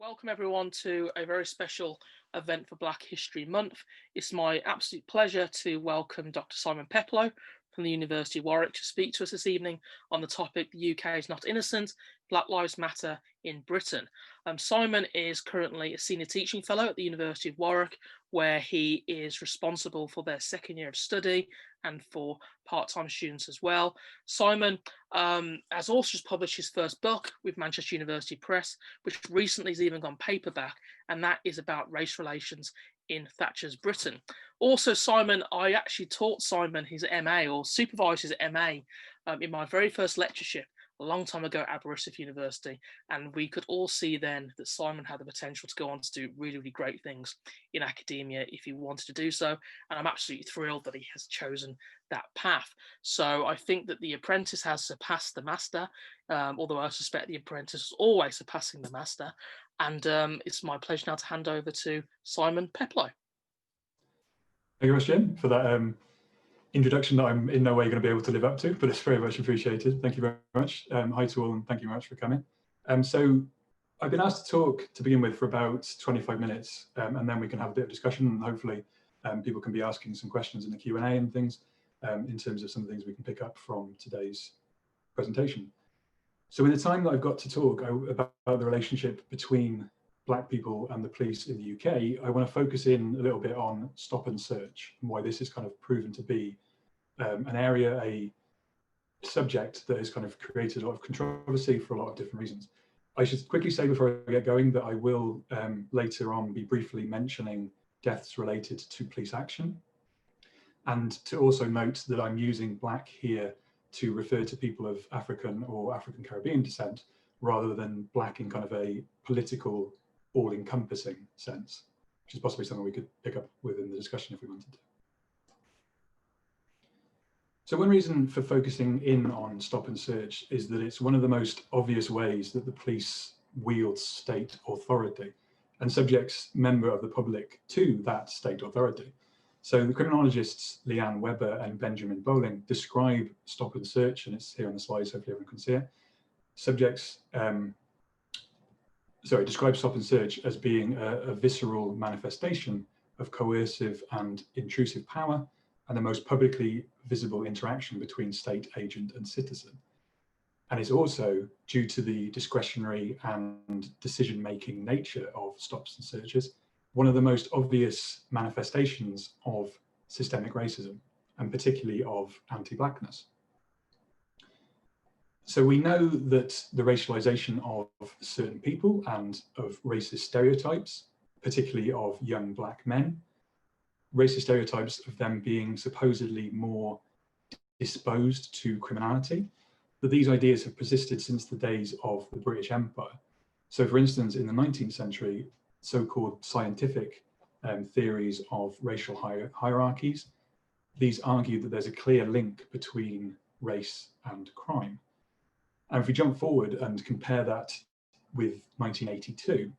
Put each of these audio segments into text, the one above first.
Welcome everyone to a very special event for Black History Month. It's my absolute pleasure to welcome Dr Simon Peplow from the University of Warwick to speak to us this evening on the topic "The UK is not innocent, Black Lives Matter in Britain." Simon is currently a senior teaching fellow at the University of Warwick, where he is responsible for their second year of study and for part-time students as well. Simon has also just published his first book with Manchester University Press, which recently has even gone paperback, and that is about race relations in Thatcher's Britain. Also, Simon, I actually taught Simon his MA, or supervised his MA, in my very first lectureship a long time ago at Aberystwyth University, and we could all see then that Simon had the potential to go on to do really, really great things in academia if he wanted to do so, and I'm absolutely thrilled that he has chosen that path. So I think that the apprentice has surpassed the master, although I suspect the apprentice is always surpassing the master, and it's my pleasure now to hand over to Simon Peplow. Thank you very much, Jim, for that introduction that I'm in no way going to be able to live up to, but it's very much appreciated. Thank you very much. Hi to all, and thank you very much for coming. So I've been asked to talk to begin with for about 25 minutes, and then we can have a bit of discussion, and hopefully people can be asking some questions in the Q&A and things in terms of some of the things we can pick up from today's presentation. So in the time that I've got to talk about the relationship between Black people and the police in the UK, I want to focus in a little bit on stop and search and why this has kind of proven to be an area, a subject that has kind of created a lot of controversy for a lot of different reasons. I should quickly say before I get going that I will later on be briefly mentioning deaths related to police action, and to also note that I'm using Black here to refer to people of African or African Caribbean descent rather than Black in kind of a political all-encompassing sense, which is possibly something we could pick up within the discussion if we wanted to. So one reason for focusing in on stop and search is that it's one of the most obvious ways that the police wields state authority and subjects member of the public to that state authority. So the criminologists Leanne Webber and Benjamin Bowling describe stop and search, and it's here on the slides, hopefully everyone can see it. Describe stop and search as being a visceral manifestation of coercive and intrusive power and the most publicly visible interaction between state agent and citizen. And it's also, due to the discretionary and decision-making nature of stops and searches, one of the most obvious manifestations of systemic racism, and particularly of anti-Blackness. So we know that the racialization of certain people and of racist stereotypes, particularly of young Black men, racist stereotypes of them being supposedly more disposed to criminality, that these ideas have persisted since the days of the British Empire. So for instance, in the 19th century, so-called scientific theories of racial hierarchies, these argue that there's a clear link between race and crime. And if we jump forward and compare that with 1982,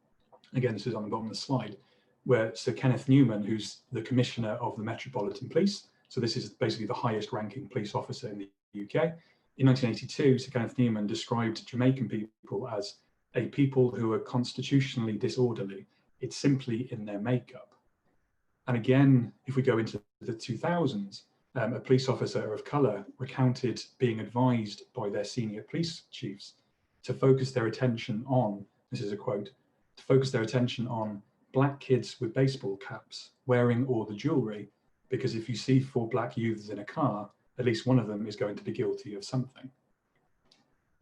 again, this is on the bottom of the slide, where Sir Kenneth Newman, who's the Commissioner of the Metropolitan Police, so this is basically the highest ranking police officer in the UK. In 1982, Sir Kenneth Newman described Jamaican people as a people who are constitutionally disorderly. It's simply in their makeup. And again, if we go into the 2000s, a police officer of colour recounted being advised by their senior police chiefs to focus their attention on, this is a quote, to focus their attention on Black kids with baseball caps wearing all the jewellery, because if you see 4 Black youths in a car, at least one of them is going to be guilty of something.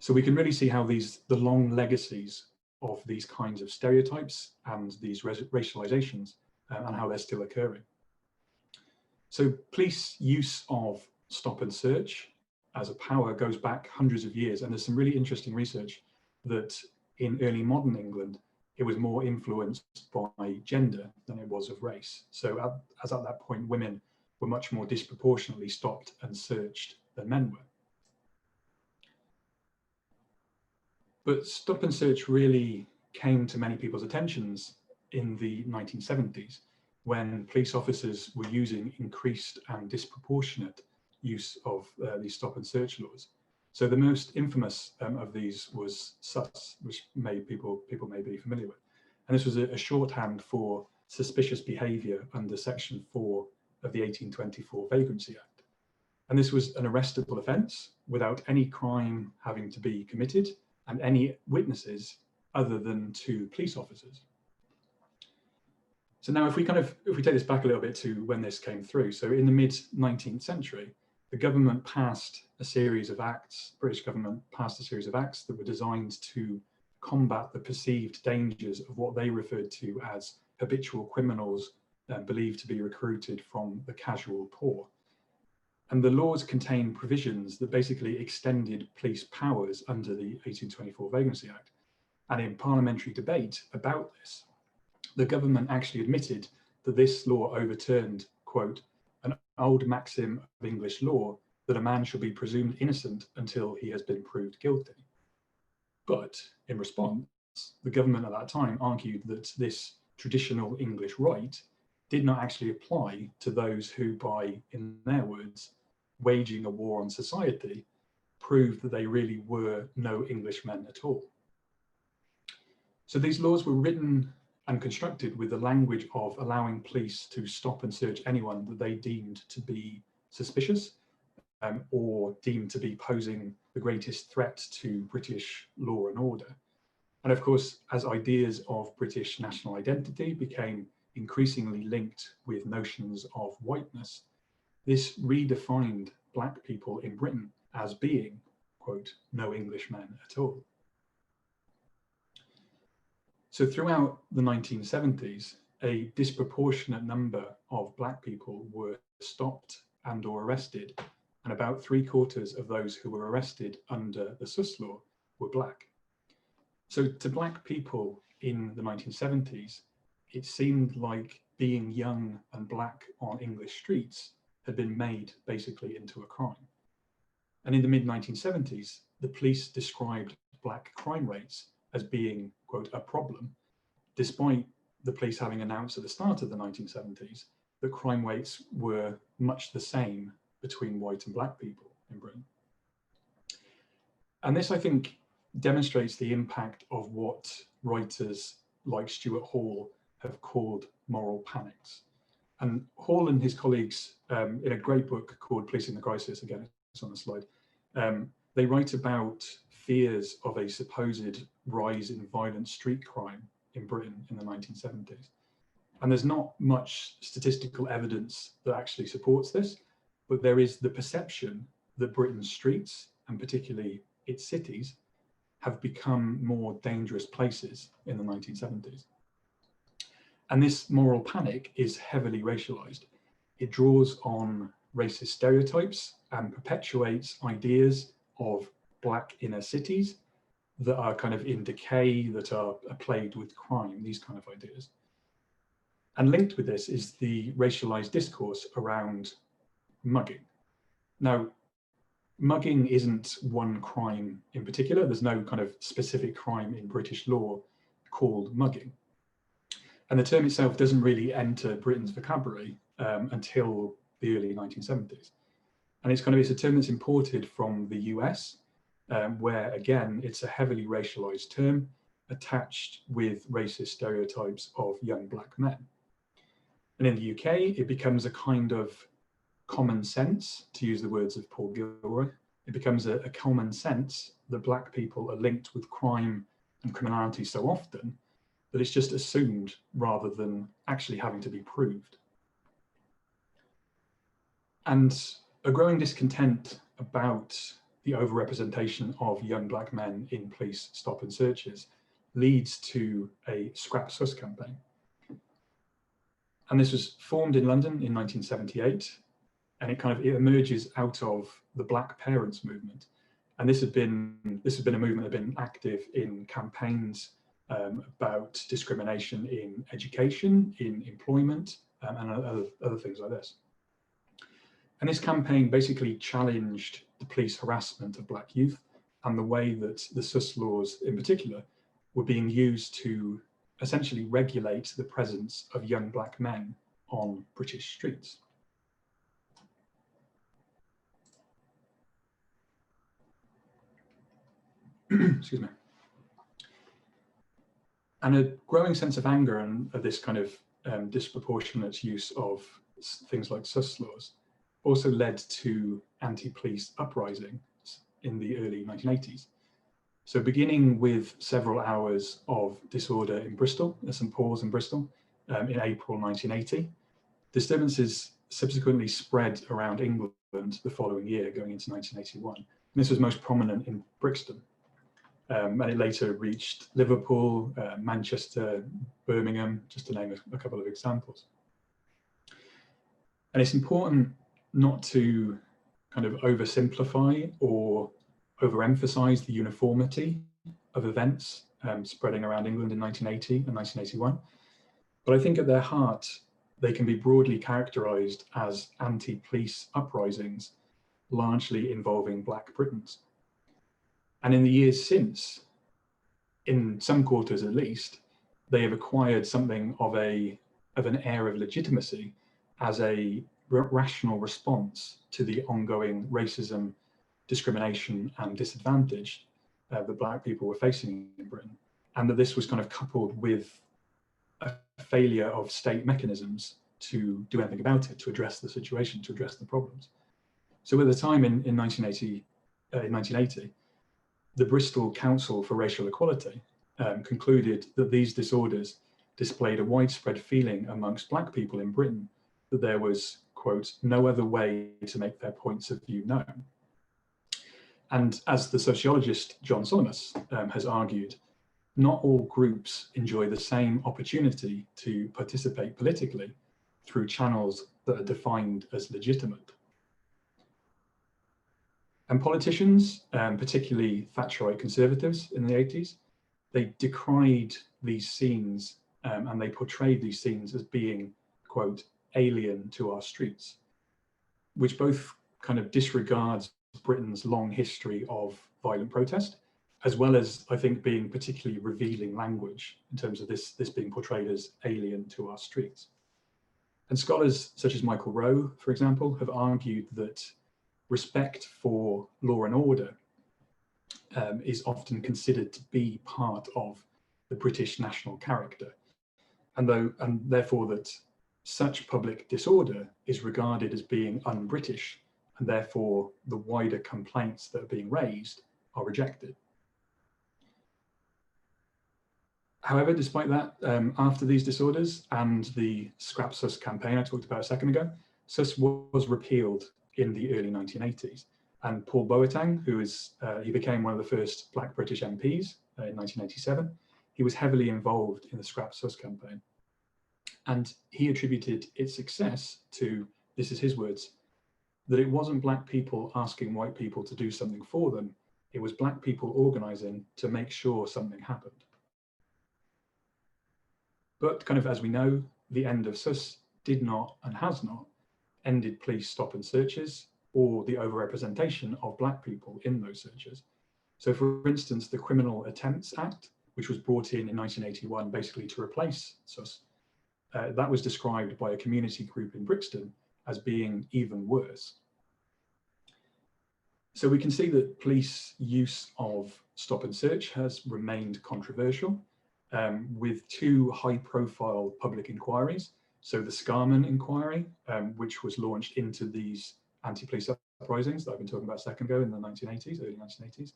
So we can really see how the long legacies of these kinds of stereotypes and these racializations and how they're still occurring. So police use of stop and search as a power goes back hundreds of years, and there's some really interesting research that in early modern England, it was more influenced by gender than it was of race. So as at that point, women were much more disproportionately stopped and searched than men were. But stop and search really came to many people's attentions in the 1970s, when police officers were using increased and disproportionate use of these stop and search laws. So the most infamous of these was SUS, which people may be familiar with. And this was a shorthand for suspicious behaviour under Section 4 of the 1824 Vagrancy Act. And this was an arrestable offence without any crime having to be committed and any witnesses other than 2 police officers. So now if we take this back a little bit to when this came through, so in the mid-19th century, the government passed a series of acts, British government passed a series of acts that were designed to combat the perceived dangers of what they referred to as habitual criminals believed to be recruited from the casual poor. And the laws contain provisions that basically extended police powers under the 1824 Vagrancy Act. And in parliamentary debate about this, the government actually admitted that this law overturned, quote, an old maxim of English law that a man shall be presumed innocent until he has been proved guilty. But in response, the government at that time argued that this traditional English right did not actually apply to those who, by, in their words, waging a war on society, proved that they really were no Englishmen at all. So these laws were written and constructed with the language of allowing police to stop and search anyone that they deemed to be suspicious or deemed to be posing the greatest threat to British law and order. And of course, as ideas of British national identity became increasingly linked with notions of whiteness, this redefined Black people in Britain as being, quote, no Englishmen at all. So throughout the 1970s, a disproportionate number of Black people were stopped and or arrested, and about 3/4 of those who were arrested under the Sus law were Black. So to Black people in the 1970s, it seemed like being young and Black on English streets had been made basically into a crime. And in the mid-1970s, the police described Black crime rates as being, quote, a problem, despite the police having announced at the start of the 1970s that crime rates were much the same between white and Black people in Britain. And this, I think, demonstrates the impact of what writers like Stuart Hall have called moral panics. And Hall and his colleagues, in a great book called Policing the Crisis, again, it's on the slide, they write about fears of a supposed rise in violent street crime in Britain in the 1970s. And there's not much statistical evidence that actually supports this, but there is the perception that Britain's streets, and particularly its cities, have become more dangerous places in the 1970s. And this moral panic is heavily racialized. It draws on racist stereotypes and perpetuates ideas of Black inner cities that are kind of in decay, that are plagued with crime, these kind of ideas. And linked with this is the racialized discourse around mugging. Now, mugging isn't one crime in particular. There's no kind of specific crime in British law called mugging. And the term itself doesn't really enter Britain's vocabulary until the early 1970s. And it's a term that's imported from the US, where again, it's a heavily racialized term attached with racist stereotypes of young Black men. And in the UK, it becomes a kind of common sense, to use the words of Paul Gilroy. It becomes a common sense that Black people are linked with crime and criminality so often that it's just assumed rather than actually having to be proved. And a growing discontent about the overrepresentation of young Black men in police stop and searches leads to a Scrap Sus campaign. And this was formed in London in 1978, and it emerges out of the Black Parents movement. And this had been a movement that had been active in campaigns about discrimination in education, in employment, and other things like this. And this campaign basically challenged the police harassment of Black youth and the way that the Sus laws in particular were being used to essentially regulate the presence of young Black men on British streets. Excuse me. And a growing sense of anger and this kind of disproportionate use of things like sus laws also led to anti-police uprisings in the early 1980s. So beginning with several hours of disorder in Bristol, at St Paul's in Bristol, in April 1980, disturbances subsequently spread around England the following year, going into 1981. And this was most prominent in Brixton. And it later reached Liverpool, Manchester, Birmingham, just to name a couple of examples. And it's important not to kind of oversimplify or overemphasize the uniformity of events spreading around England in 1980 and 1981. But I think at their heart, they can be broadly characterized as anti-police uprisings, largely involving Black Britons. And in the years since, in some quarters at least, they have acquired something of an air of legitimacy as a rational response to the ongoing racism, discrimination and disadvantage that Black people were facing in Britain. And that this was kind of coupled with a failure of state mechanisms to do anything about it, to address the situation, to address the problems. So at the time in 1980, the Bristol Council for Racial Equality concluded that these disorders displayed a widespread feeling amongst Black people in Britain that there was, quote, no other way to make their points of view known. And as the sociologist John Solomos has argued, not all groups enjoy the same opportunity to participate politically through channels that are defined as legitimate. And politicians, particularly Thatcherite conservatives in the 80s, they decried these scenes and they portrayed these scenes as being, quote, alien to our streets, which both kind of disregards Britain's long history of violent protest, as well as, I think, being particularly revealing language in terms of this being portrayed as alien to our streets. And scholars such as Michael Rowe, for example, have argued that respect for law and order is often considered to be part of the British national character, and therefore that such public disorder is regarded as being un-British, and therefore the wider complaints that are being raised are rejected. However, despite that, after these disorders and the Scrap Sus campaign I talked about a second ago, Sus was repealed in the early 1980s. And Paul Boateng, he became one of the first Black British MPs in 1987. He was heavily involved in the Scrap Sus campaign. And he attributed its success to, this is his words, that it wasn't Black people asking white people to do something for them, it was Black people organising to make sure something happened. But kind of as we know, the end of Sus did not and has not ended police stop and searches or the overrepresentation of Black people in those searches. So for instance, the Criminal Attempts Act, which was brought in 1981 basically to replace Sus, that was described by a community group in Brixton as being even worse. So we can see that police use of stop and search has remained controversial, with two high-profile public inquiries. So the Scarman inquiry, which was launched into these anti-police uprisings that I've been talking about a second ago in the 1980s, early 1980s.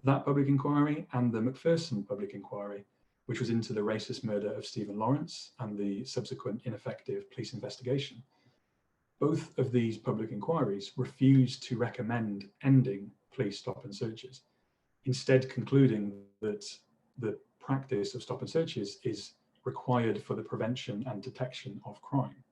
That public inquiry and the McPhersons public inquiry, which was into the racist murder of Stephen Lawrence and the subsequent ineffective police investigation. Both of these public inquiries refused to recommend ending police stop and searches, instead concluding that the practice of stop and searches is required for the prevention and detection of crime.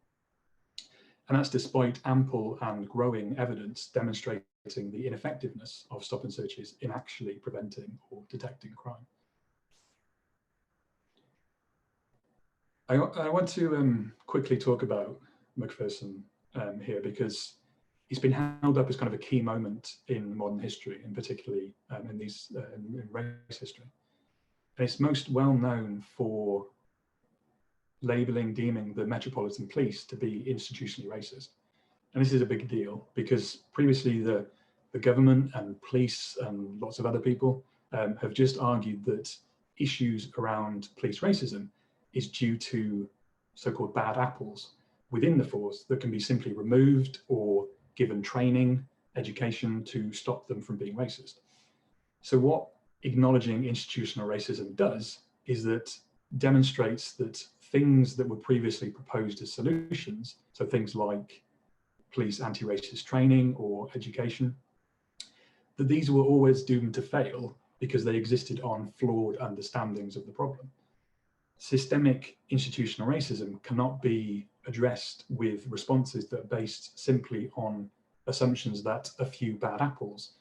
And that's despite ample and growing evidence demonstrating the ineffectiveness of stop and searches in actually preventing or detecting crime. I want to quickly talk about McPherson here, because he's been held up as kind of a key moment in modern history, and particularly in race history. And it's most well known for deeming the Metropolitan Police to be institutionally racist. And this is a big deal because previously the government and police and lots of other people have just argued that issues around police racism is due to so-called bad apples within the force that can be simply removed or given training, education to stop them from being racist. So what acknowledging institutional racism does is that demonstrates that things that were previously proposed as solutions, so things like police anti-racist training or education, that these were always doomed to fail because they existed on flawed understandings of the problem. Systemic institutional racism cannot be addressed with responses that are based simply on assumptions that a few bad apples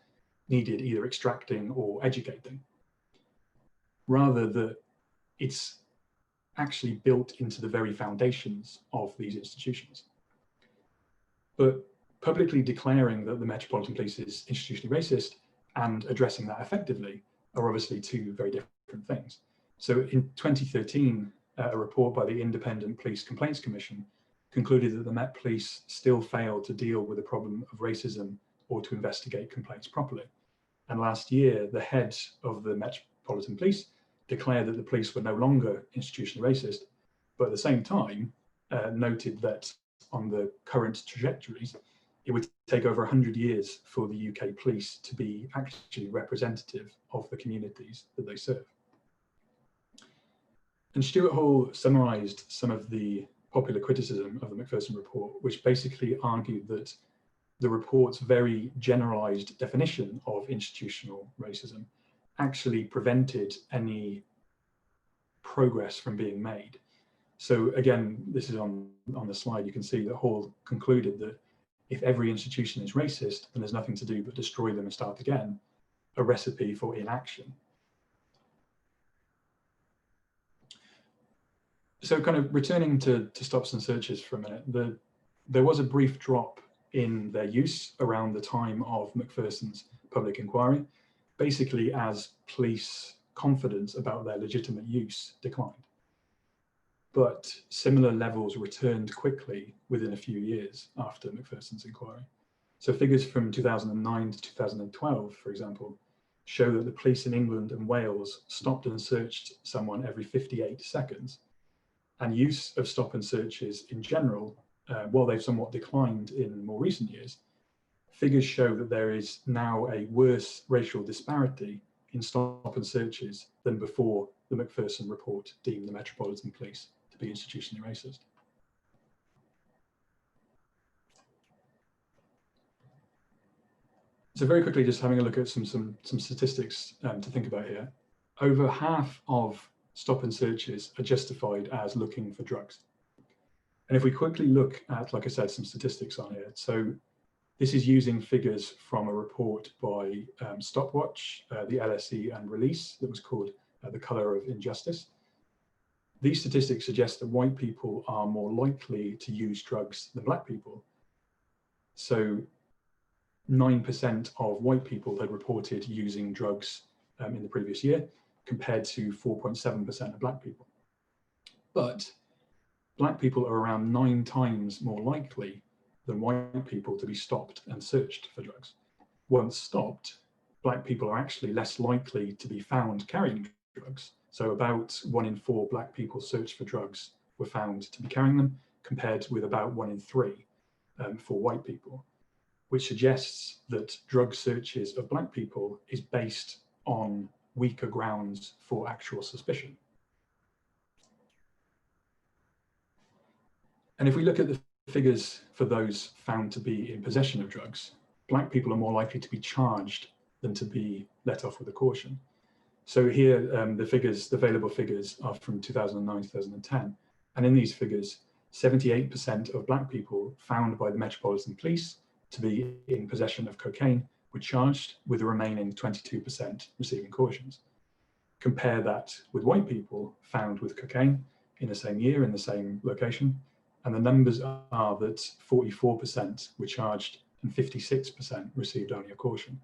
needed either extracting or educating. Rather, that it's actually built into the very foundations of these institutions. But publicly declaring that the Metropolitan Police is institutionally racist and addressing that effectively are obviously two very different things. So in 2013, a report by the Independent Police Complaints Commission concluded that the Met Police still failed to deal with the problem of racism or to investigate complaints properly. And last year, the head of the Metropolitan Police declared that the police were no longer institutionally racist, but at the same time noted that on the current trajectories, it would take over 100 years for the UK police to be actually representative of the communities that they serve. And Stuart Hall summarised some of the popular criticism of the McPhersons Report, which basically argued that the report's very generalised definition of institutional racism actually prevented any progress from being made. So again, this is on the slide, you can see that Hall concluded that if every institution is racist, then there's nothing to do but destroy them and start again, a recipe for inaction. So kind of returning to stops and searches for a minute, there was a brief drop in their use around the time of McPherson's public inquiry, basically as police confidence about their legitimate use declined. But similar levels returned quickly within a few years after McPherson's inquiry. So figures from 2009 to 2012, for example, show that the police in England and Wales stopped and searched someone every 58 seconds. And use of stop and searches in general, while they've somewhat declined in more recent years, figures show that there is now a worse racial disparity in stop and searches than before the McPhersons Report deemed the Metropolitan Police to be institutionally racist. So very quickly, just having a look at some statistics to think about here. Over half of stop and searches are justified as looking for drugs. And if we quickly look at, like I said, some statistics on here. So this is using figures from a report by Stopwatch, the LSE and Release that was called The Colour of Injustice. These statistics suggest that white people are more likely to use drugs than black people. So 9% of white people had reported using drugs in the previous year, compared to 4.7% of black people. But black people are around 9 times more likely than white people to be stopped and searched for drugs. Once stopped, black people are actually less likely to be found carrying drugs. So about 1 in 4 black people searched for drugs were found to be carrying them, compared with about 1 in 3 for white people, which suggests that drug searches of black people is based on weaker grounds for actual suspicion. And if we look at the figures for those found to be in possession of drugs, black people are more likely to be charged than to be let off with a caution. So here, the available figures are from 2009, 2010. And in these figures, 78% of black people found by the Metropolitan Police to be in possession of cocaine were charged, with the remaining 22% receiving cautions. Compare that with white people found with cocaine in the same year, in the same location, and the numbers are that 44% were charged and 56% received only a caution.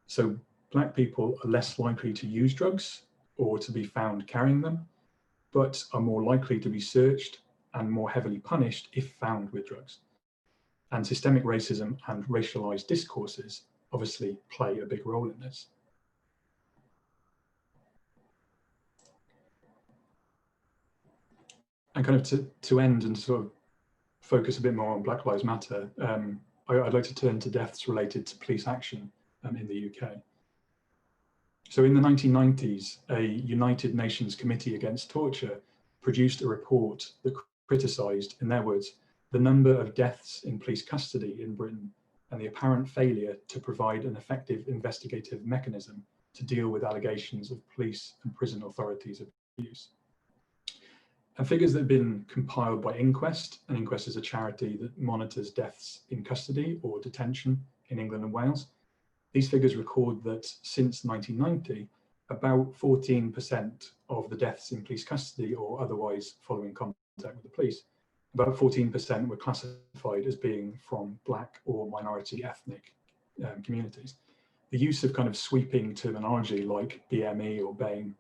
So black people are less likely to use drugs or to be found carrying them, but are more likely to be searched and more heavily punished if found with drugs. And systemic racism and racialized discourses obviously play a big role in this. kind of to end and sort of focus a bit more on Black Lives Matter, I'd like to turn to deaths related to police action in the UK. So in the 1990s, a United Nations Committee Against Torture produced a report that criticised, in their words, the number of deaths in police custody in Britain and the apparent failure to provide an effective investigative mechanism to deal with allegations of police and prison authorities' abuse. And figures that have been compiled by Inquest, and Inquest is a charity that monitors deaths in custody or detention in England and Wales. These figures record that since 1990, about 14% of the deaths in police custody or otherwise following contact with the police, about 14% were classified as being from Black or minority ethnic communities. The use of kind of sweeping terminology like BME or BAME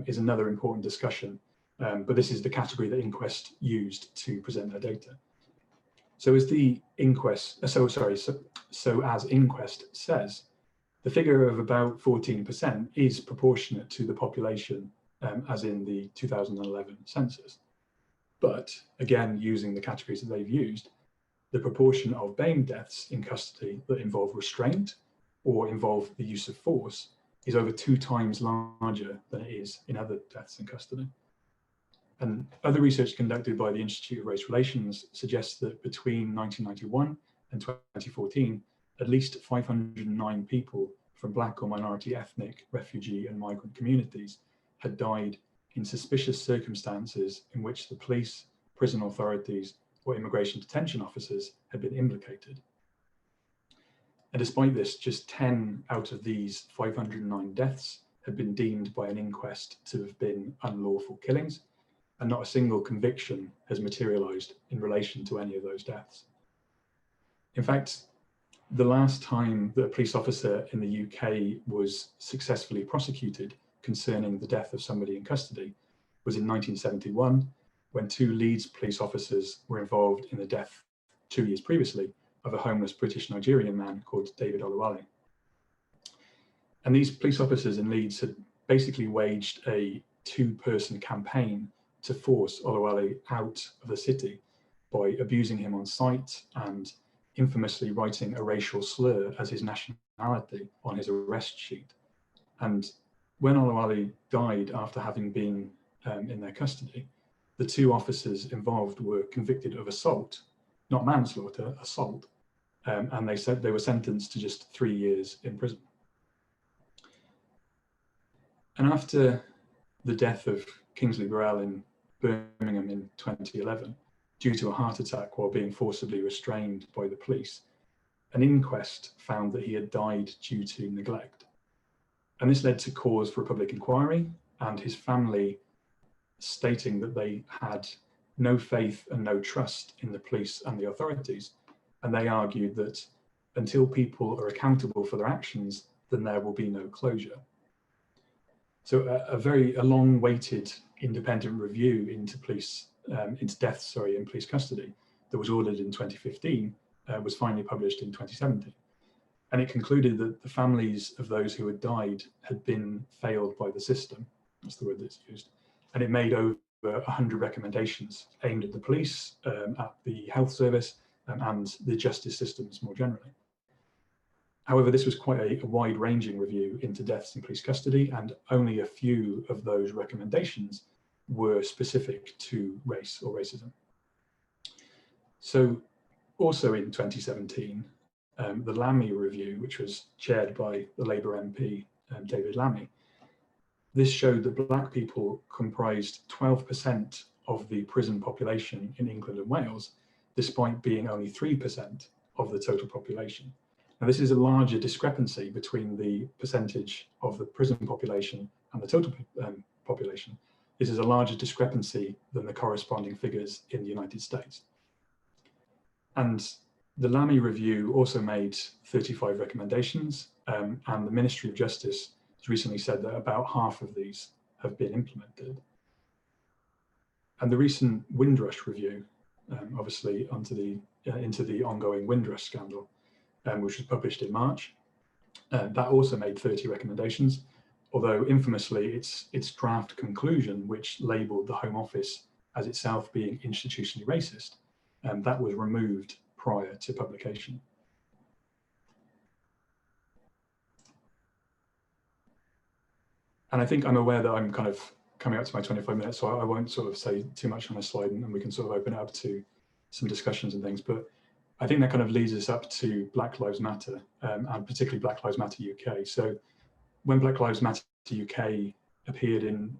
is another important discussion. But this is the category that Inquest used to present their data. So as the Inquest, as Inquest says, the figure of about 14% is proportionate to the population as in the 2011 census. But again, using the categories that they've used, the proportion of BAME deaths in custody that involve restraint or involve the use of force is over 2 times larger than it is in other deaths in custody. And other research conducted by the Institute of Race Relations suggests that between 1991 and 2014, at least 509 people from Black or minority ethnic, refugee and migrant communities had died in suspicious circumstances in which the police, prison authorities or immigration detention officers had been implicated. And despite this, just 10 out of these 509 deaths had been deemed by an inquest to have been unlawful killings, and not a single conviction has materialized in relation to any of those deaths. In fact, the last time that a police officer in the UK was successfully prosecuted concerning the death of somebody in custody was in 1971, when 2 Leeds police officers were involved in the death 2 years previously of a homeless British Nigerian man called David Oluwale. And these police officers in Leeds had basically waged a 2-person campaign to force Oluwale out of the city by abusing him on sight and infamously writing a racial slur as his nationality on his arrest sheet. And when Oluwale died after having been in their custody, the 2 officers involved were convicted of assault, not manslaughter, assault. And they said they were sentenced to just 3 years in prison. And after the death of Kingsley Burrell in Birmingham in 2011, due to a heart attack while being forcibly restrained by the police, an inquest found that he had died due to neglect. And this led to cause for a public inquiry and his family stating that they had no faith and no trust in the police and the authorities. And they argued that until people are accountable for their actions, then there will be no closure. So a long-awaited independent review into deaths in police custody that was ordered in 2015 was finally published in 2017. And it concluded that the families of those who had died had been failed by the system. That's the word that's used. And it made over 100 recommendations aimed at the police, at the health service, and the justice systems more generally. However, this was quite a wide-ranging review into deaths in police custody, and only a few of those recommendations were specific to race or racism. So also in 2017, the Lammy review, which was chaired by the Labour MP, David Lammy, this showed that Black people comprised 12% of the prison population in England and Wales, despite being only 3% of the total population. Now, this is a larger discrepancy between the percentage of the prison population and the total population. This is a larger discrepancy than the corresponding figures in the United States. And the Lammy review also made 35 recommendations, and the Ministry of Justice has recently said that about half of these have been implemented. And the recent Windrush review, obviously into the ongoing Windrush scandal, which was published in March, that also made 30 recommendations, although infamously its draft conclusion, which labelled the Home Office as itself being institutionally racist, that was removed prior to publication. And I think I'm aware that I'm kind of coming up to my 25 minutes, so I won't sort of say too much on this slide, and we can sort of open it up to some discussions and things. But I think that kind of leads us up to Black Lives Matter, and particularly Black Lives Matter UK. So when Black Lives Matter UK appeared in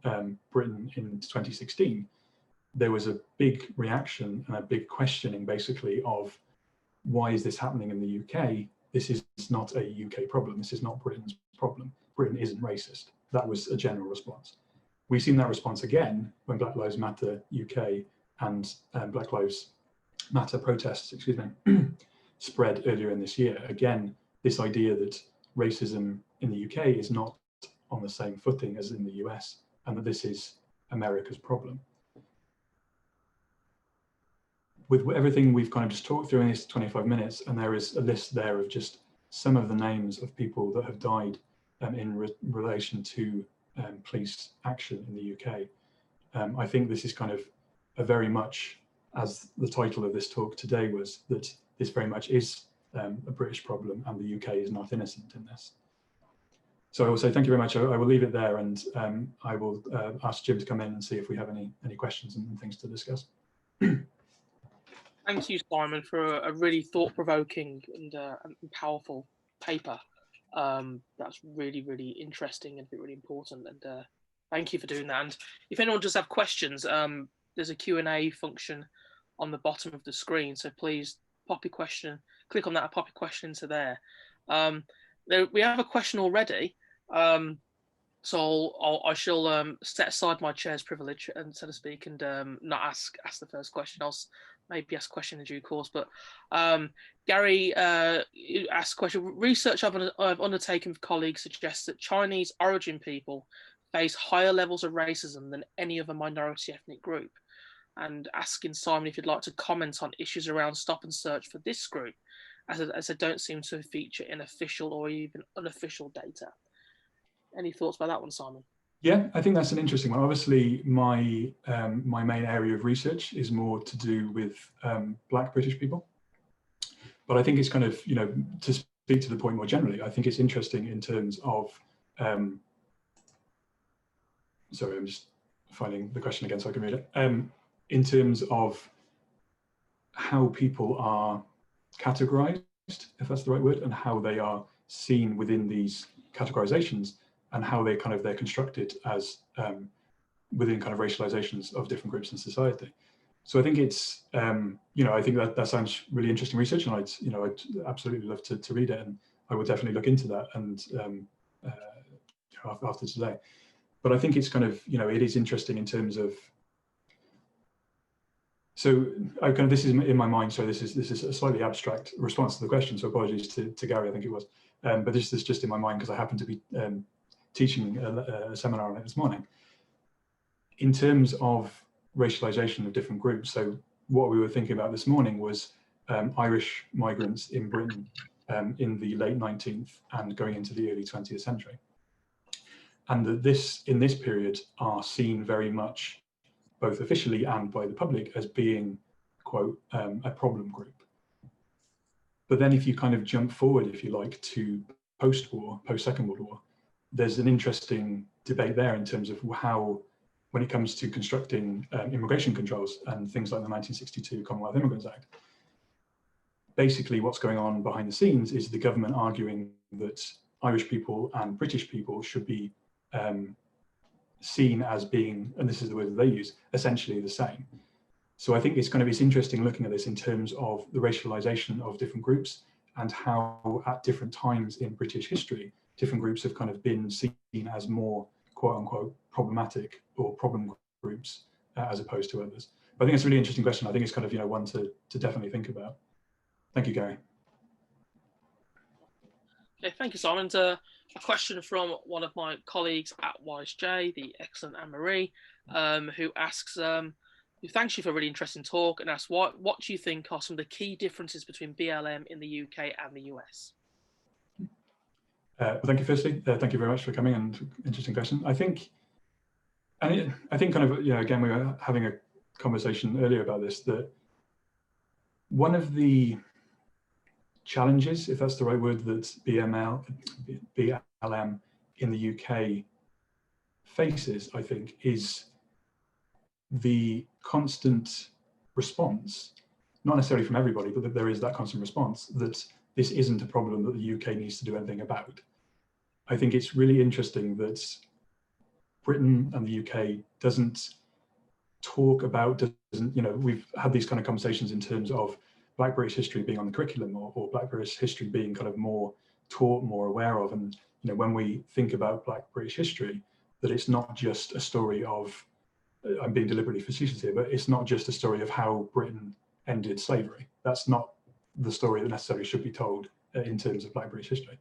Britain in 2016, there was a big reaction and a big questioning, basically, of why is this happening in the UK? This is not a UK problem. This is not Britain's problem. Britain isn't racist. That was a general response. We've seen that response again when Black Lives Matter UK and Black Lives Matter protests, excuse me, spread earlier in this year. Again, this idea that racism in the UK is not on the same footing as in the US, and that this is America's problem. With everything we've kind of just talked through in these 25 minutes, and there is a list there of just some of the names of people that have died in relation to police action in the UK. I think this is kind of a very much, as the title of this talk today was, that this very much is a British problem and the UK is not innocent in this. So I will say thank you very much. I will leave it there, and I will ask Jim to come in and see if we have any questions and things to discuss. Thank you, Simon, for a really thought-provoking and powerful paper. That's really, really interesting and really important. And thank you for doing that. And if anyone does have questions, there's a Q&A function on the bottom of the screen. So please pop your question, click on that, and pop your question into there. We have a question already. So I shall set aside my chair's privilege, and so to speak, and not ask the first question. I'll maybe ask a question in due course. But Gary asked a question. Research I've undertaken with colleagues suggests that Chinese origin people face higher levels of racism than any other minority ethnic group. And asking Simon if you'd like to comment on issues around stop and search for this group, as they don't seem to feature in official or even unofficial data. Any thoughts about that one, Simon? Yeah, I think that's an interesting one. Obviously, my my main area of research is more to do with Black British people, but I think it's kind of, you know, to speak to the point more generally, I think it's interesting in terms of sorry, I'm just finding the question again so I can read it. In terms of how people are categorized, if that's the right word, and how they are seen within these categorizations, and how they're constructed as within kind of racializations of different groups in society. So I think it's you know, I think that sounds really interesting research, and I'd absolutely love to read it, and I would definitely look into that and after today. But I think it's kind of, you know, it is interesting in terms of, so I kind of, this is in my mind, so this is a slightly abstract response to the question, so apologies to Gary, I think it was, but this is just in my mind because I happen to be teaching a seminar on it this morning. In terms of racialization of different groups, so what we were thinking about this morning was Irish migrants in Britain in the late 19th and going into the early 20th century. And that in this period are seen very much, both officially and by the public, as being, quote, a problem group. But then if you kind of jump forward, if you like, to post-war, post-Second World War, there's an interesting debate there in terms of how, when it comes to constructing immigration controls and things like the 1962 Commonwealth Immigrants Act, basically what's going on behind the scenes is the government arguing that Irish people and British people should be seen as being, and this is the word that they use, essentially the same. So I think it's interesting looking at this in terms of the racialization of different groups and how at different times in British history, different groups have kind of been seen as more quote unquote problematic or problem groups as opposed to others. But I think it's a really interesting question. I think it's kind of, you know, one to definitely think about. Thank you, Gary. Okay, thank you, Simon. A question from one of my colleagues at YSJ, the excellent Anne-Marie, who asks, who thanks you for a really interesting talk, and asks, what do you think are some of the key differences between BLM in the UK and the US? Well, thank you, firstly. Thank you very much for coming, and interesting question. I think kind of, you know, again, we were having a conversation earlier about this, that one of the challenges, if that's the right word, that BLM in the UK faces, I think, is the constant response, not necessarily from everybody, but that there is that constant response that this isn't a problem that the UK needs to do anything about. I think it's really interesting that Britain and the UK doesn't talk about, we've had these kind of conversations in terms of Black British history being on the curriculum, or Black British history being kind of more taught, more aware of. And when we think about Black British history, that it's not just a story of, I'm being deliberately facetious here, but it's not just a story of how Britain ended slavery. That's not the story that necessarily should be told in terms of Black British history.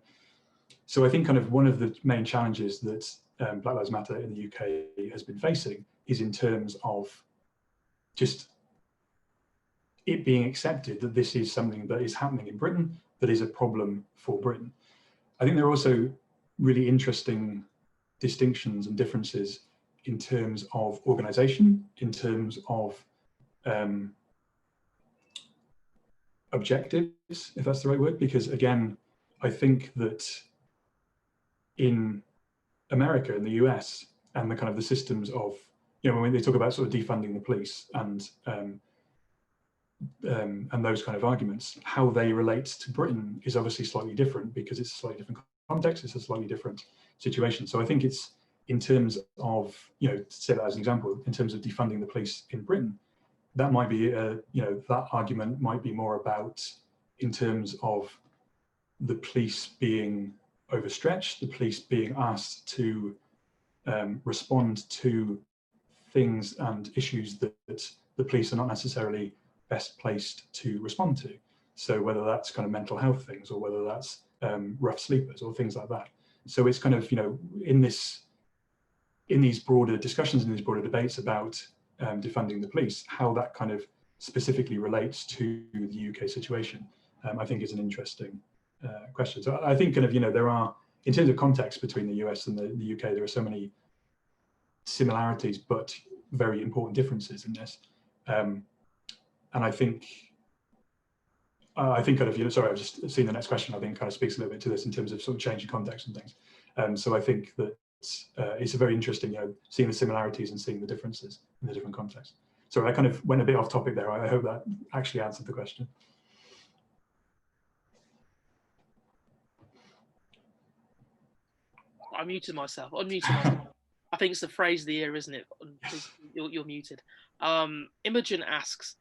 So I think kind of one of the main challenges that Black Lives Matter in the UK has been facing is in terms of just it being accepted that this is something that is happening in Britain, that is a problem for Britain. I think there are also really interesting distinctions and differences in terms of organisation, in terms of objectives, if that's the right word, because again, I think that in America, in the US, and the kind of the systems of, when they talk about sort of defunding the police and those kind of arguments, how they relate to Britain is obviously slightly different because it's a slightly different context, it's a slightly different situation. So I think it's in terms of, to say that as an example, in terms of defunding the police in Britain, that might be, that argument might be more about in terms of the police being overstretched, the police being asked to respond to things and issues that the police are not necessarily best placed to respond to. So whether that's kind of mental health things, or whether that's rough sleepers or things like that. So it's kind of, in these broader discussions, in these broader debates about defunding the police, how that kind of specifically relates to the UK situation, I think is an interesting question. So I think kind of, there are, in terms of context between the US and the UK, there are so many similarities, but very important differences in this. And I think kind of, sorry, I've just seen the next question, I think kind of speaks a little bit to this in terms of sort of changing context and things. So I think that it's a very interesting, seeing the similarities and seeing the differences in the different contexts. Sorry, I kind of went a bit off topic there. I hope that actually answered the question. I muted myself. Unmuted myself. I think it's the phrase of the year, isn't it? You're muted. Imogen asks,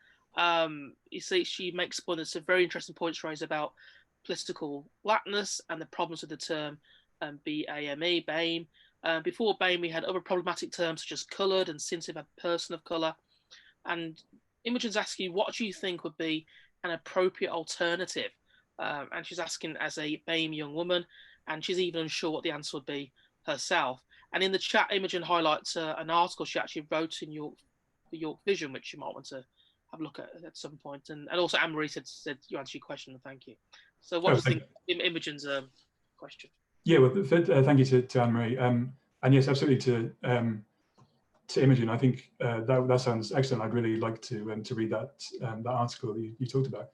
you see, she makes point, there's some very interesting points raised about political blackness and the problems with the term BAME, BAME. Before BAME, we had other problematic terms such as coloured, and since we've had person of colour. And Imogen's asking, what do you think would be an appropriate alternative? And she's asking as a BAME young woman, and she's even unsure what the answer would be herself. And in the chat, Imogen highlights an article she actually wrote in the York Vision, which you might want to have a look at some point. And also Anne-Marie said you answered your question, and thank you. So what do you think Imogen's question? Yeah, well, thank you to Anne-Marie. And yes, absolutely to Imogen. I think that sounds excellent. I'd really like to read that article that you talked about.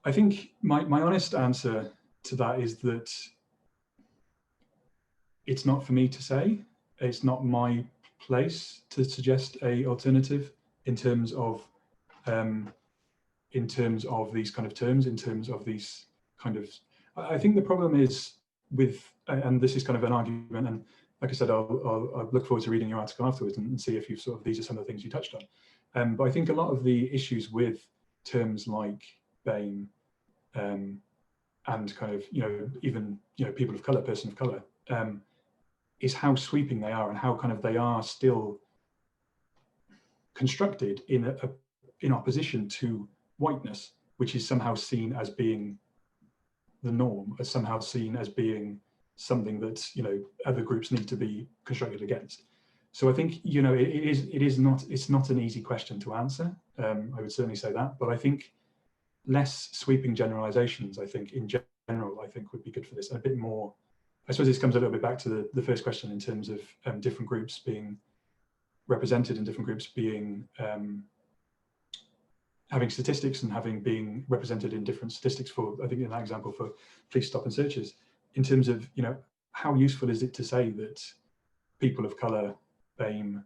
I think my honest answer to that is that it's not for me to say. It's not my place to suggest a alternative in terms of these kind of terms, in terms of these kind of. I think the problem is with, and this is kind of an argument, and like I said, I'll look forward to reading your article afterwards and see if you've these are some of the things you touched on. But I think a lot of the issues with terms like BAME and kind of, even, people of colour, person of colour, is how sweeping they are and how kind of they are still constructed in opposition to whiteness, which is somehow seen as being the norm, as somehow seen as being something that other groups need to be constructed against. So I think it's not an easy question to answer. I would certainly say that, but I think less sweeping generalizations, I think in general, I think would be good for this. And a bit more, I suppose this comes a little bit back to the first question in terms of different groups being represented in different groups being having statistics and being represented in different statistics for, I think in that example, for police stop and searches, in terms of, how useful is it to say that people of colour, BAME,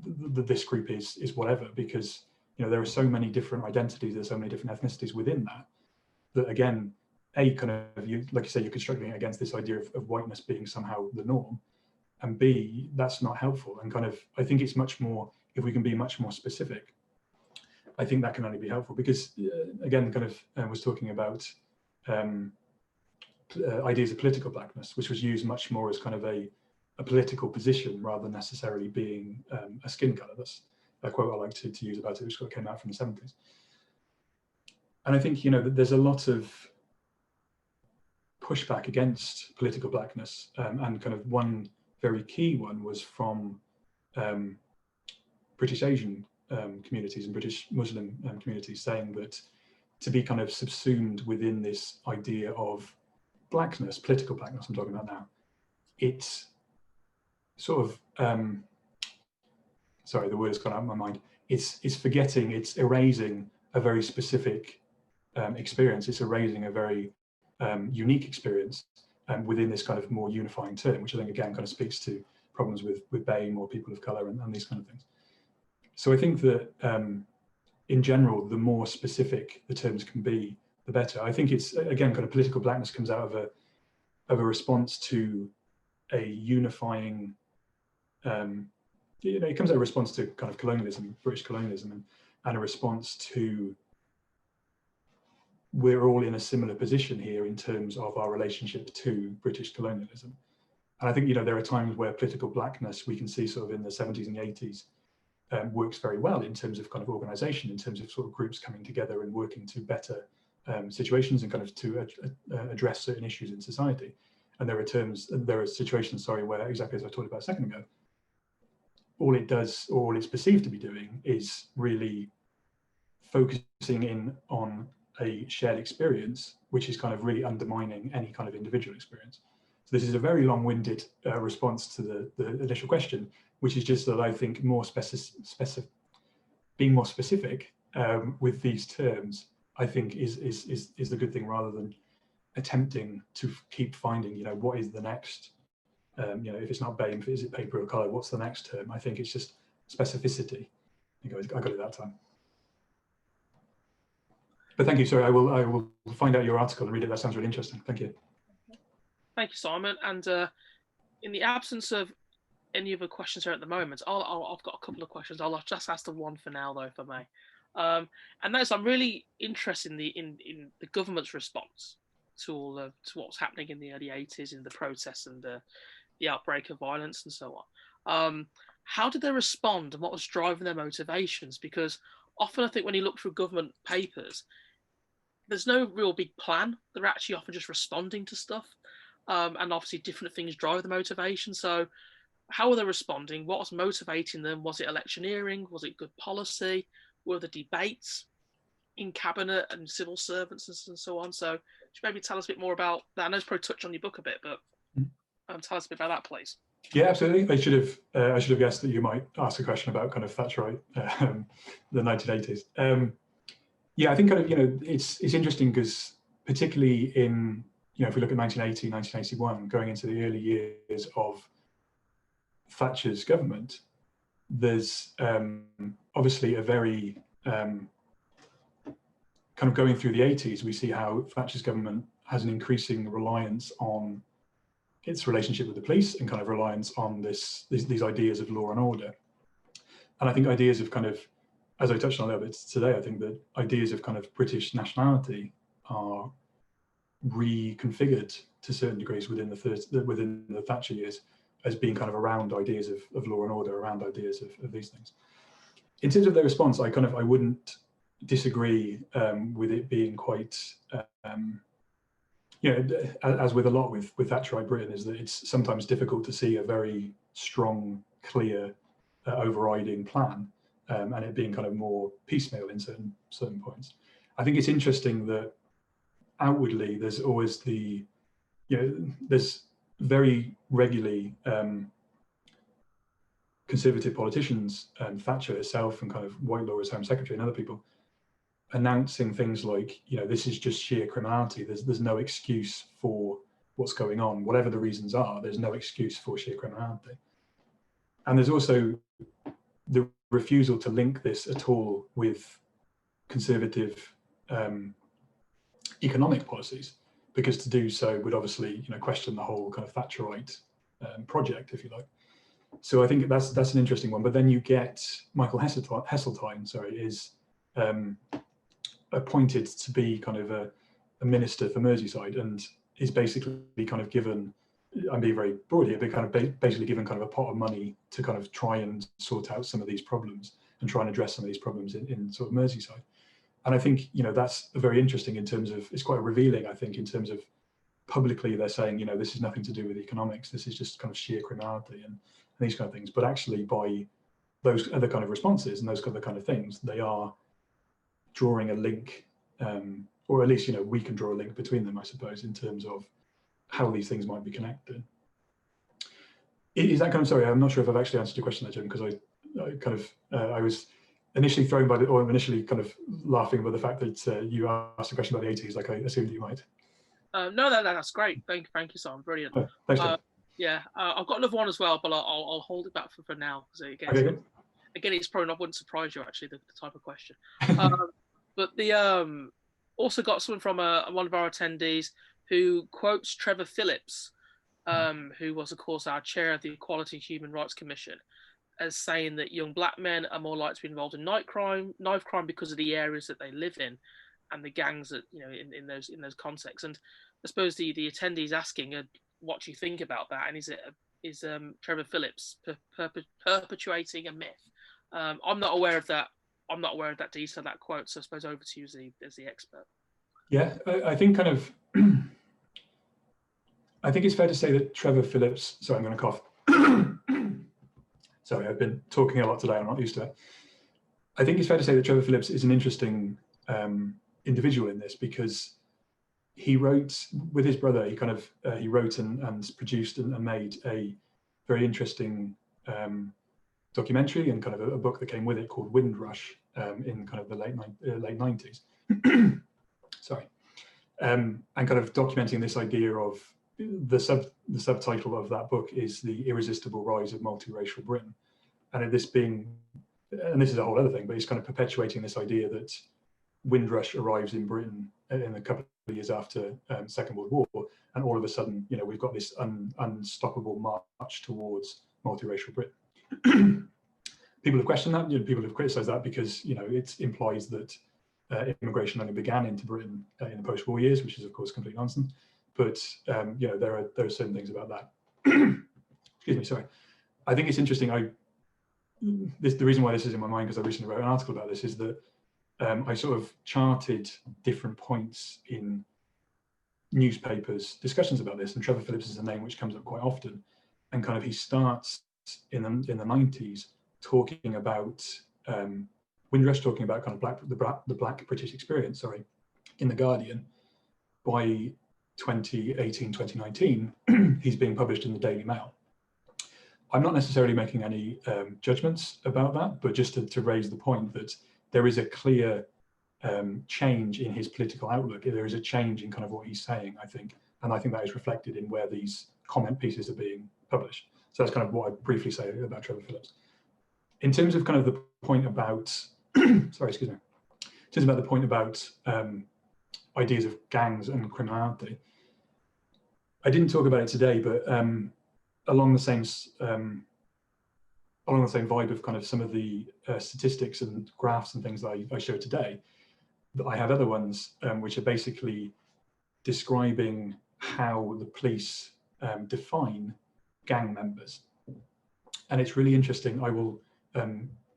this group is whatever, because there are so many different identities, there's so many different ethnicities within that again, kind of, like you say, you're constructing it against this idea of whiteness being somehow the norm, and B, that's not helpful. And kind of, I think it's much more, if we can be much more specific, I think that can only be helpful, because again, kind of was talking about ideas of political blackness, which was used much more as kind of a political position rather than necessarily being a skin colour. That's a quote I like to use about it, which came out from the 70s. And I think, there's a lot of pushback against political blackness, and kind of one very key one was from British Asian communities and British Muslim communities, saying that to be kind of subsumed within this idea of blackness, political blackness I'm talking about now, it's sort of, sorry, the word has gone out of my mind, it's forgetting, it's erasing a very specific experience, it's erasing a very unique experience within this kind of more unifying term, which I think again kind of speaks to problems with BAME or people of colour and these kind of things. So I think that in general, the more specific the terms can be, the better. I think it's, again, kind of political blackness comes out of a response to a unifying, it comes out of a response to kind of colonialism, British colonialism, and a response to, we're all in a similar position here in terms of our relationship to British colonialism. And I think, there are times where political blackness, we can see sort of in the 70s and the 80s, works very well in terms of kind of organisation, in terms of sort of groups coming together and working to better situations and kind of to address certain issues in society. And there are situations, where, exactly as I talked about a second ago, all it does, or all it's perceived to be doing, is really focusing in on a shared experience, which is kind of really undermining any kind of individual experience. So this is a very long-winded response to the initial question, which is just that I think being more specific with these terms, I think is the good thing, rather than attempting to keep finding, what is the next, if it's not BAME, is it paper or colour, what's the next term? I think it's just specificity. I got it that time. But thank you. Sorry, I will find out your article and read it. That sounds really interesting. Thank you. Thank you, Simon. And in the absence of any other questions here at the moment, I've got a couple of questions. I'll just ask the one for now, though, if I may. And that is, I'm really interested in the government's response to what's happening in the early 80s, in the protests and the outbreak of violence and so on. How did they respond, and what was driving their motivations? Because often I think when you look through government papers, there's no real big plan. They're actually often just responding to stuff. And obviously different things drive the motivation. So how were they responding? What was motivating them? Was it electioneering? Was it good policy? Were the debates in cabinet and civil servants and so on? So should you maybe tell us a bit more about that? I know it's probably touched on your book a bit, but tell us a bit about that, please. Yeah, absolutely. I should have guessed that you might ask a question about kind of Thatcherite, the 1980s. Yeah, I think kind of, it's interesting because particularly in, if we look at 1980, 1981, going into the early years of Thatcher's government, there's obviously a very kind of going through the 80s, we see how Thatcher's government has an increasing reliance on its relationship with the police and kind of reliance on these ideas of law and order. And I think ideas of kind of, as I touched on a little bit today, I think that ideas of kind of British nationality are reconfigured to certain degrees within the Thatcher years as being kind of around ideas of law and order, around ideas of these things. In terms of their response, I wouldn't disagree with it being quite, as with a lot with Thatcherite Britain, is that it's sometimes difficult to see a very strong, clear, overriding plan, and it being kind of more piecemeal in certain points. I think it's interesting that outwardly there's always there's very regularly Conservative politicians, Thatcher herself and kind of Whitelaw as Home Secretary and other people, announcing things like, this is just sheer criminality. There's no excuse for what's going on, whatever the reasons are. There's no excuse for sheer criminality. And there's also the refusal to link this at all with conservative economic policies, because to do so would obviously, question the whole kind of Thatcherite project, if you like. So I think that's an interesting one. But then you get Michael Heseltine, is appointed to be kind of a minister for Merseyside, and is basically kind of given, I'm being very broad here, but kind of basically given kind of a pot of money to kind of try and sort out some of these problems and try and address some of these problems in sort of Merseyside. And I think, that's very interesting in terms of, it's quite revealing, I think, in terms of publicly they're saying, this is nothing to do with economics, this is just kind of sheer criminality and these kind of things. But actually by those other kind of responses and those other kind of things, they are drawing a link, or at least, we can draw a link between them, I suppose, in terms of how these things might be connected. Is that kind of, sorry, I'm not sure if I've actually answered your question there, Jim, because I was initially thrown by or initially kind of laughing about the fact that you asked a question about the 80s, like I assumed you might. No, that's great. Thank you, Simon. Brilliant. Oh, thanks, Jim. Yeah, I've got another one as well, but I'll hold it back for now. So again, it's probably not, wouldn't surprise you actually, the type of question. But the also got someone from one of our attendees who quotes Trevor Phillips, who was of course our chair of the Equality and Human Rights Commission, as saying that young black men are more likely to be involved in knife crime because of the areas that they live in and the gangs that in those contexts. And I suppose the attendees asking what do you think about that, and is Trevor Phillips perpetuating a myth? I'm not aware of that. I'm not aware of that detail, that quote. So I suppose over to you as the expert. Yeah, I think kind of. I think it's fair to say that Trevor Phillips. Sorry, I'm going to cough. Sorry, I've been talking a lot today. I'm not used to it. I think it's fair to say that Trevor Phillips is an interesting individual in this, because he wrote with his brother. He kind of he wrote and produced and made a very interesting documentary and kind of a book that came with it called Windrush in kind of the late 90s. Sorry, and kind of documenting this idea of the subtitle of that book is The Irresistible Rise of Multiracial Britain, and this is a whole other thing, but he's kind of perpetuating this idea that Windrush arrives in Britain in a couple of years after Second World War, and all of a sudden, we've got this unstoppable march towards multiracial Britain. People have questioned that. People have criticised that because it implies that immigration only began into Britain in the post-war years, which is of course complete nonsense. But there are certain things about that. Excuse me. Sorry. I think it's interesting. The reason why this is in my mind, because I recently wrote an article about this, is that I sort of charted different points in newspapers' discussions about this, and Trevor Phillips is a name which comes up quite often. And kind of he starts in the 90s talking about Windrush, talking about kind of the Black British experience. Sorry, in the Guardian. By 2018, 2019, he's being published in the Daily Mail. I'm not necessarily making any judgments about that, but just to raise the point that there is a clear change in his political outlook. There is a change in kind of what he's saying, I think, and I think that is reflected in where these comment pieces are being published. So that's kind of what I briefly say about Trevor Phillips. In terms of kind of the point about, sorry, excuse me, just about the point about ideas of gangs and criminality. I didn't talk about it today, but along the same vibe of kind of some of the statistics and graphs and things that I showed today, I have other ones which are basically describing how the police define gang members, and it's really interesting. I will,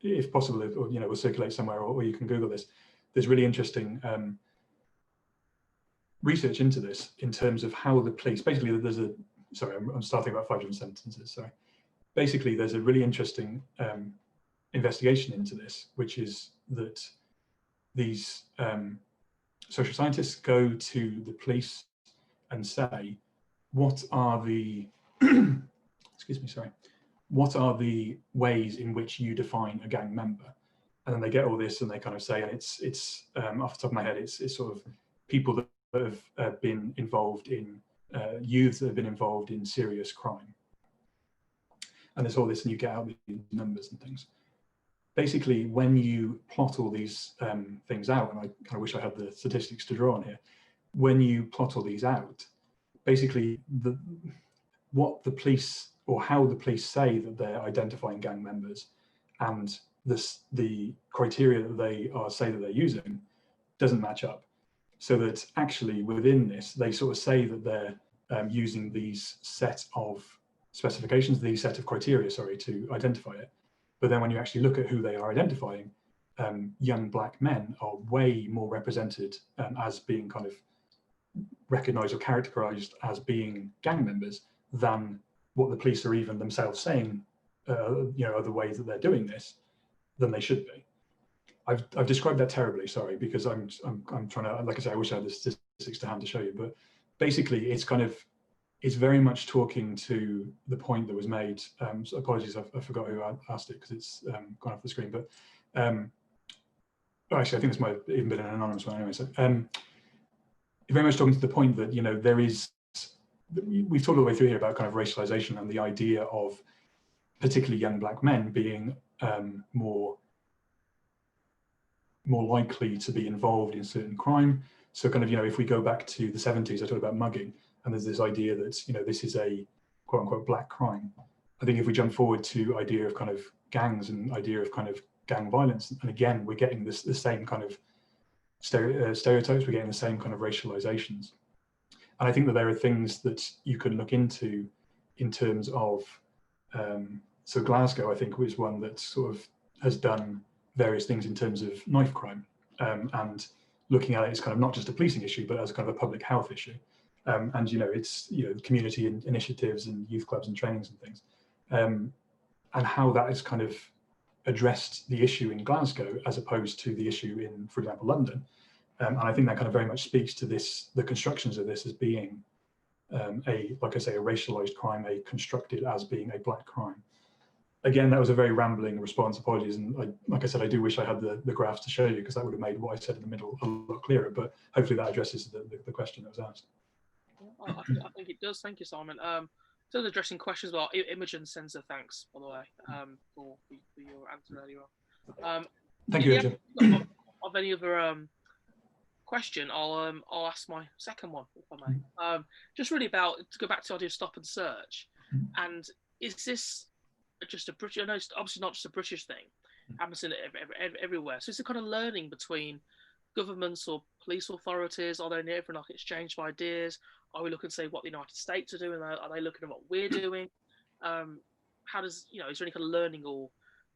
if possible, we'll circulate somewhere, or you can Google this. There's really interesting research into this in terms of how the police, basically I'm starting about 5 different sentences, sorry. Basically, there's a really interesting investigation into this, which is that these social scientists go to the police and say, what are the, excuse me, sorry, what are the ways in which you define a gang member? And then they get all this and they kind of say, and it's off the top of my head, it's sort of people that have been involved in, youths that have been involved in serious crime. And there's all this, and you get out these numbers and things. Basically, when you plot all these things out, and I kind of wish I had the statistics to draw on here, when you plot all these out, basically what the police, or how the police say that they're identifying gang members, and the criteria that they say that they're using doesn't match up. So that actually within this, they sort of say that they're using these set of specifications, these set of criteria, sorry, to identify it. But then when you actually look at who they are identifying, young black men are way more represented as being kind of recognized or characterized as being gang members than what the police are even themselves saying, are the ways that they're doing this, than they should be. I've described that terribly, sorry, because I'm trying to, like I say, I wish I had the statistics to hand to show you, but basically it's very much talking to the point that was made. So apologies, I forgot who asked it because it's gone off the screen, but actually I think this might have even been an anonymous one anyway. So very much talking to the point that, there is, we've talked all the way through here about kind of racialization and the idea of particularly young black men being more likely to be involved in certain crime. So kind of, if we go back to the 70s, I talked about mugging, and there's this idea that, this is a quote unquote black crime. I think if we jump forward to idea of kind of gangs and idea of kind of gang violence, and again, we're getting the same kind of stereotypes, we're getting the same kind of racializations. And I think that there are things that you can look into in terms of, so Glasgow, I think, was one that sort of has done various things in terms of knife crime, and looking at it as kind of not just a policing issue, but as a kind of a public health issue. And it's community initiatives and youth clubs and trainings and things, and how that has kind of addressed the issue in Glasgow as opposed to the issue in, for example, London. And I think that kind of very much speaks to this, the constructions of this as being like I say, a racialized crime, constructed as being a black crime. Again, that was a very rambling response, apologies. And like I said, I do wish I had the graphs to show you, because that would have made what I said in the middle a lot clearer, but hopefully that addresses the question that was asked. I think it does. Thank you, Simon. So addressing questions about Imogen sends a thanks, by the way, for your answer earlier on. Thank you, Imogen. Of any other question, I'll ask my second one, if I may. Just really about, to go back to the idea of stop and search, and is this just a British? I know it's obviously not just a British thing. Happens in everywhere. So it's a kind of learning between governments or police authorities. Are they never like exchange of ideas? Are we looking to say what the United States are doing? Are they looking at what we're doing? How does, is there any kind of learning or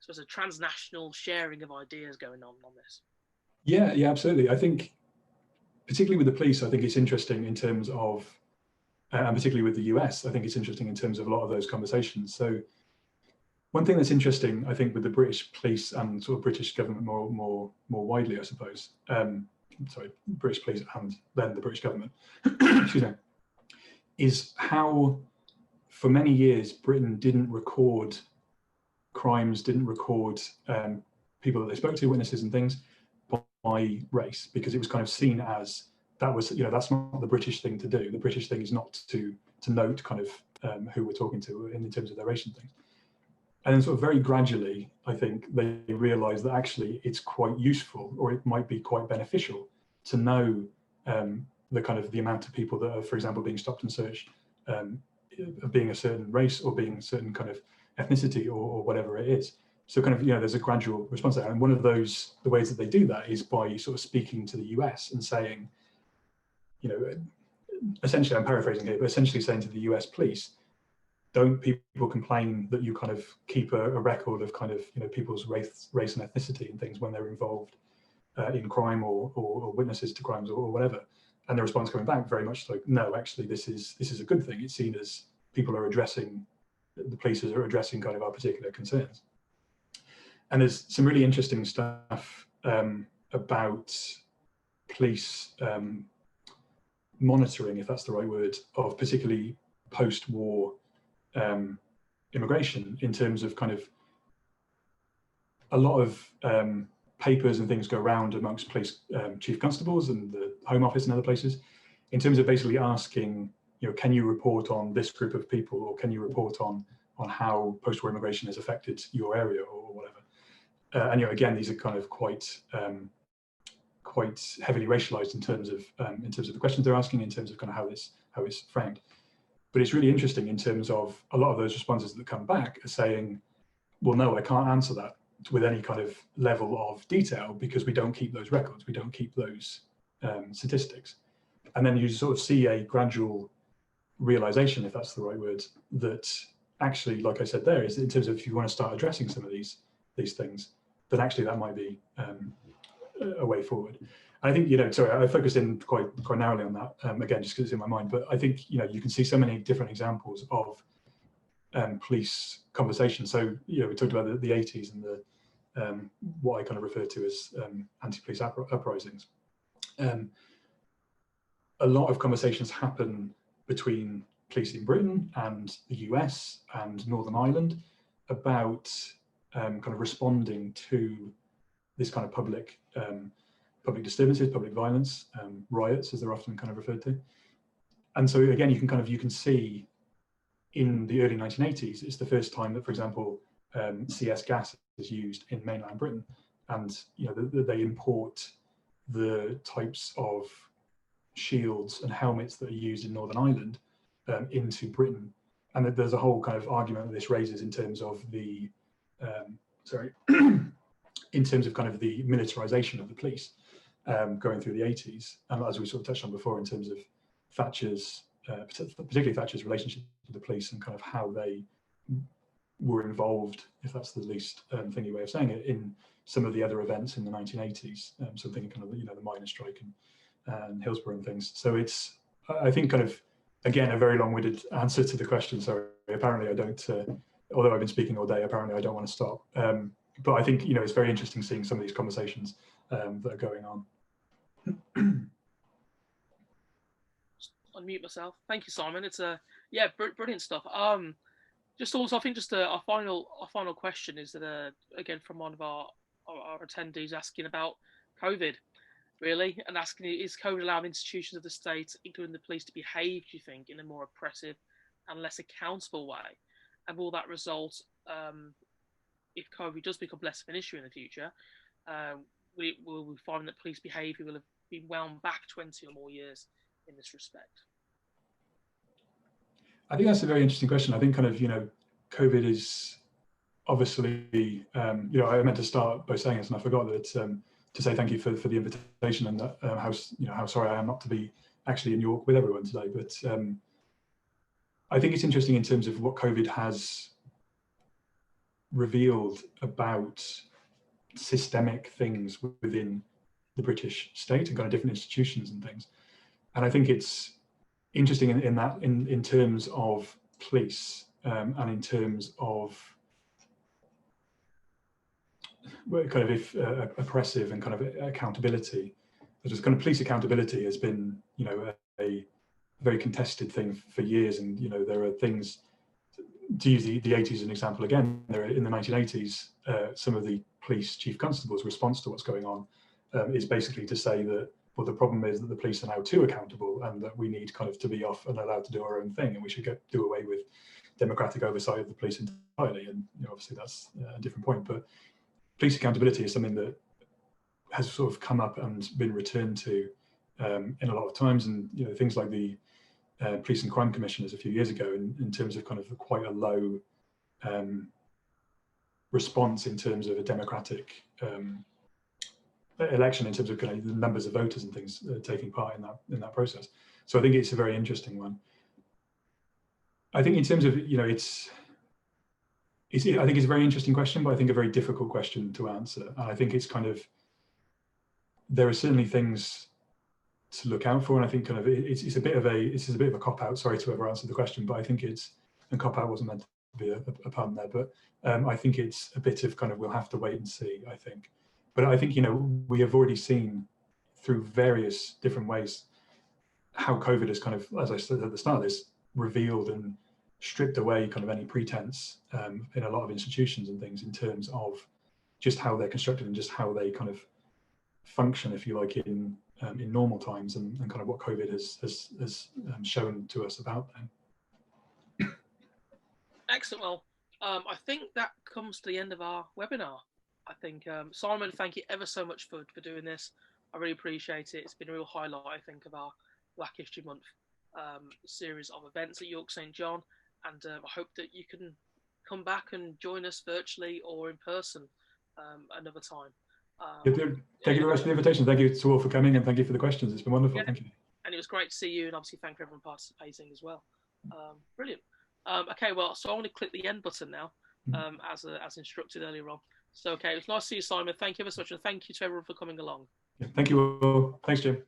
a transnational sharing of ideas going on this? Yeah, absolutely. I think, particularly with the police, I think it's interesting in terms of, and particularly with the US, I think it's interesting in terms of a lot of those conversations. So one thing that's interesting, I think, with the British police and sort of British government more widely, I suppose, British police and then the British government, excuse me, is how for many years Britain didn't record crimes, didn't record people that they spoke to, witnesses and things, by race, because it was kind of seen as that was, that's not the British thing to do. The British thing is not to note kind of who we're talking to in terms of their race and things. And then sort of very gradually, I think they realised that actually it's quite useful, or it might be quite beneficial, to know the amount of people that are, for example, being stopped and searched, being a certain race or being a certain kind of ethnicity or whatever it is. So kind of, there's a gradual response there. And one of the ways that they do that is by sort of speaking to the US and saying, essentially, I'm paraphrasing here, but essentially saying to the US police, don't people complain that you kind of keep a record of kind of, people's race and ethnicity and things when they're involved in crime or witnesses to crimes or whatever? And the response coming back very much like, no, actually, this is a good thing. It's seen as people are addressing, the police are addressing kind of our particular concerns. And there's some really interesting stuff about police monitoring, if that's the right word, of particularly post-war immigration, in terms of kind of a lot of papers and things go around amongst police chief constables and the Home Office and other places, in terms of basically asking, can you report on this group of people, or can you report on how post-war immigration has affected your area or whatever. And again, these are kind of quite heavily racialized in terms of the questions they're asking, in terms of kind of how it's framed. But it's really interesting in terms of a lot of those responses that come back are saying, well, no, I can't answer that with any kind of level of detail because we don't keep those records, we don't keep those statistics. And then you sort of see a gradual realization, if that's the right word, that actually, like I said there, is in terms of if you want to start addressing some of these things, then actually that might be a way forward. And I think, sorry, I focused in quite narrowly on that, again, just because it's in my mind, but I think, you can see so many different examples of police conversations. So, we talked about the 80s and the what I kind of refer to as anti-police uprisings. A lot of conversations happen between police in Britain and the US and Northern Ireland about kind of responding to this kind of public disturbances, public violence, riots, as they're often kind of referred to. And so again, you can see in the early 1980s, it's the first time that, for example, CS gas is used in mainland Britain, and they import the types of shields and helmets that are used in Northern Ireland into Britain. And there's a whole kind of argument that this raises in terms of the in terms of kind of the militarization of the police going through the 80s, and as we sort of touched on before, in terms of Thatcher's particularly Thatcher's relationship with the police and kind of how they were involved, if that's the least thingy way of saying it, in some of the other events in the 1980s. So thinking kind of the miners' strike and Hillsborough and things. So it's, I think, kind of, again, a very long-winded answer to the question. So apparently I don't, although I've been speaking all day, apparently I don't want to stop. But I think, it's very interesting seeing some of these conversations that are going on. Unmute myself. Thank you, Simon. It's brilliant stuff. Just also, I think just our final question is that again from one of our attendees asking about COVID, really, and asking, is COVID allowing institutions of the state, including the police, to behave, do you think, in a more oppressive and less accountable way? And will that result, if COVID does become less of an issue in the future, will we find that police behaviour will have been wound back 20 or more years in this respect? I think that's a very interesting question. I think kind of, COVID is obviously, I meant to start by saying this and I forgot that, to say thank you for the invitation, and that, how sorry I am not to be actually in York with everyone today. But I think it's interesting in terms of what COVID has revealed about systemic things within the British state and kind of different institutions and things. And I think it's interesting in terms of police and in terms of kind of oppressive and kind of accountability. Just kind of police accountability has been, a very contested thing for years. And, there are things, to use the 80s as an example again, there in the 1980s, some of the police chief constables' response to what's going on is basically to say that, well, the problem is that the police are now too accountable and that we need kind of to be off and allowed to do our own thing, and we should do away with democratic oversight of the police entirely. And obviously that's a different point, but police accountability is something that has sort of come up and been returned to in a lot of times. And things like the Police and Crime Commissioners a few years ago, in terms of kind of quite a low response in terms of a democratic election, in terms of kind of the numbers of voters and things taking part in that process. So I think it's a very interesting one. I think in terms of, I think it's a very interesting question, but I think a very difficult question to answer. And I think it's kind of, there are certainly things to look out for, and I think kind of it's a bit of a cop-out. Sorry to whoever answered the question, but I think and cop-out wasn't meant to be a pun there, but I think it's a bit of kind of, we'll have to wait and see, I think. But I think, we have already seen through various different ways how COVID has kind of, as I said at the start of this, revealed and stripped away kind of any pretense in a lot of institutions and things in terms of just how they're constructed and just how they kind of function, if you like, in normal times, and kind of what COVID has shown to us about them. Excellent. Well, I think that comes to the end of our webinar. I think, Simon, thank you ever so much for doing this. I really appreciate it. It's been a real highlight, I think, of our Black History Month series of events at York St John, and I hope that you can come back and join us virtually or in person another time. Thank you very much for the invitation. Thank you to all for coming, and thank you for the questions. It's been wonderful. Thank you. And it was great to see you, and obviously thank everyone participating as well. Brilliant. Okay, well, so I want to click the end button now, as instructed earlier on. So, okay, it was nice to see you, Simon. Thank you ever so much, and thank you to everyone for coming along. Yeah, thank you all. Thanks, Jim.